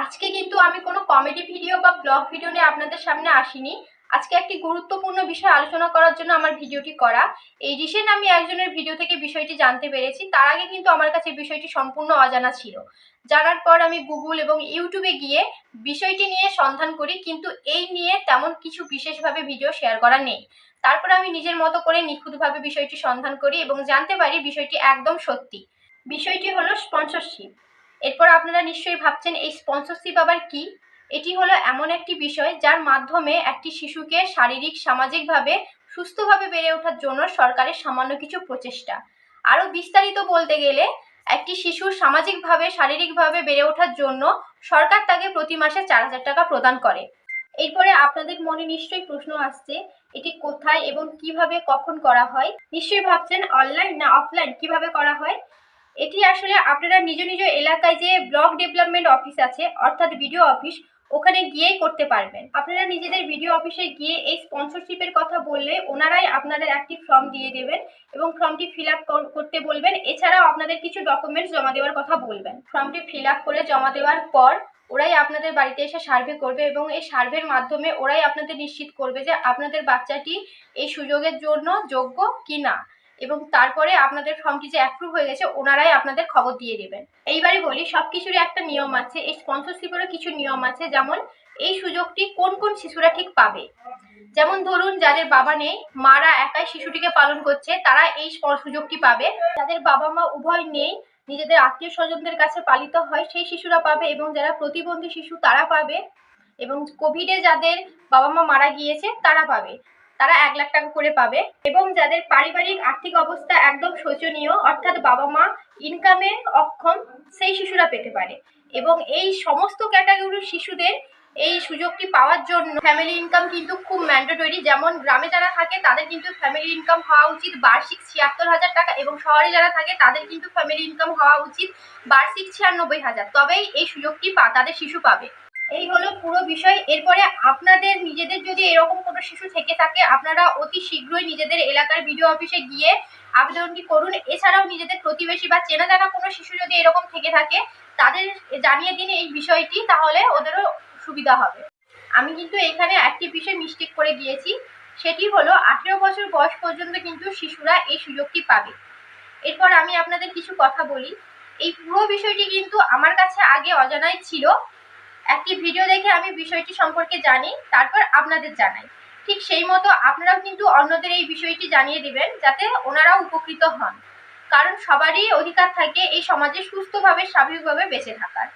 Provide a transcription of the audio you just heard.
আজকে কিন্তু আমি কোনো কমেডি ভিডিও বা ব্লগ ভিডিও নিয়ে আপনাদের সামনে আসিনি। আজকে একটি গুরুত্বপূর্ণ বিষয় আলোচনা করার জন্য আমার ভিডিওটি করা। এই রিসেন্ট আমি একজনের ভিডিও থেকে বিষয়টি জানতে পেরেছি। তার আগে কিন্তু আমার কাছে বিষয়টি সম্পূর্ণ অজানা ছিল। জানার পর আমি গুগল এবং ইউটিউবে গিয়ে বিষয়টি নিয়ে সন্ধান করি, কিন্তু এই নিয়ে তেমন কিছু বিশেষভাবে ভিডিও শেয়ার করা নেই। তারপর আমি নিজের মতো করে নিখুঁতভাবে বিষয়টি সন্ধান করি এবং জানতে পারি বিষয়টি একদম সত্যি। বিষয়টি হলো স্পন্সরশিপ। এরপর আপনারা নিশ্চয়ই ভাবছেন এই স্পন্সরশিপ আবার কি। এটি হলো এমন একটি বিষয় যার মাধ্যমে একটি শিশুকে শারীরিক সামাজিকভাবে সুস্থভাবে বেড়ে ওঠার জন্য সরকারের সামান্য কিছু প্রচেষ্টা। আরো বিস্তারিত বলতে গেলে একটি শিশুর সামাজিকভাবে শারীরিকভাবে বেড়ে ওঠার জন্য সরকার তাকে প্রতি মাসে 4,000 টাকা প্রদান করে। এরপরে আপনাদের মনে নিশ্চয়ই প্রশ্ন আসছে, এটি কোথায় এবং কিভাবে কখন করা হয়। নিশ্চয়ই ভাবছেন অনলাইন না অফলাইন কিভাবে করা হয়। এটি আসলে আপনারা নিজ নিজ এলাকায় যে ব্লক ডেভেলপমেন্ট অফিস আছে, অর্থাৎ বিডিও অফিস, ওখানে গিয়েই করতে পারবেন। আপনারা নিজেদের বিডিও অফিসে গিয়ে এই স্পন্সরশিপের কথা বললে ওনারাই আপনাদের একটি ফর্ম দিয়ে দেবেন এবং ফর্মটি ফিল আপ করতে বলবেন। এছাড়াও আপনাদের কিছু ডকুমেন্টস জমা দেওয়ার কথা বলবেন। ফর্মটি ফিল আপ করে জমা দেওয়ার পর ওরাই আপনাদের বাড়িতে এসে সার্ভে করবে এবং এই সার্ভের মাধ্যমে ওরাই আপনাদের নিশ্চিত করবে যে আপনাদের বাচ্চাটি এই সুযোগের জন্য যোগ্য কি না, এবং তারপরে আপনাদের ফর্মটি যে অ্যাপ্রুভ হয়ে গেছে ওনারাই আপনাদের খবর দিয়ে দেবেন। এইবারে বলি, সবকিছুরই একটা নিয়ম আছে। এই স্পন্সরশিপেরও কিছু নিয়ম আছে, যেমন এই সুযোগটি কোন কোন শিশুরা ঠিক পাবে। যেমন ধরুন, যাদের বাবা নেই, মারা একাই শিশুটিকে পালন করছে, তারা এই সুযোগটি পাবে। যাদের বাবা মা উভয় নেই, নিজেদের আত্মীয় স্বজনদের কাছে পালিত হয়, সেই শিশুরা পাবে। এবং যারা প্রতিবন্ধী শিশু তারা পাবে। এবং কোভিডে যাদের বাবা মা মারা গিয়েছে তারা পাবে, তারা 1,00,000 টাকা করে পাবে। এবং যাদের পারিবারিক আর্থিক অবস্থা একদম শোচনীয়, অর্থাৎ বাবা মা ইনকামে অক্ষম, সেই শিশুরা পেতে পারে। এবং এই সমস্ত ক্যাটাগরির শিশুদের এই সুযোগটি পাওয়ার জন্য ফ্যামিলি ইনকাম কিন্তু খুব ম্যান্ডেটরি। যেমন গ্রামে যারা থাকে তাদের কিন্তু ফ্যামিলি ইনকাম হওয়া উচিত বার্ষিক 76,000 টাকা, এবং শহরে যারা থাকে তাদের কিন্তু ফ্যামিলি ইনকাম হওয়া উচিত বার্ষিক 96,000, তবেই এই সুযোগটি তাদের শিশু পাবে। এই হলো পুরো বিষয়। এরপরে আপনাদের নিজেদের যদি এরকম কোনো শিশু থেকে থাকে, আপনারা অতি শীঘ্রই নিজেদের এলাকার বিডিও অফিসে গিয়ে আবেদনটি করুন। এছাড়াও নিজেদের প্রতিবেশী বা চেনা জানা কোনো শিশু যদি এরকম থেকে থাকে তাদের জানিয়ে দিন এই বিষয়টি, তাহলে ওদেরও সুবিধা হবে। আমি কিন্তু এখানে একটি বিষয় মিস্টেক করে গিয়েছি, সেটি হলো 18 বছর বয়স পর্যন্ত কিন্তু শিশুরা এই সুযোগটি পাবে। এরপর আমি আপনাদের কিছু কথা বলি। এই পুরো বিষয়টি কিন্তু আমার কাছে আগে অজানাই ছিল। একটি ভিডিও দেখে আমি বিষয়টি সম্পর্কে জানি, তারপর আপনাদের জানাই। ঠিক সেই মতো আপনারাও কিন্তু অন্যদের এই বিষয়টি জানিয়ে দিবেন, যাতে ওনারাও উপকৃত হন। কারণ সবারই অধিকার থাকে এই সমাজে সুস্থভাবে স্বাভাবিকভাবে বেঁচে থাকার।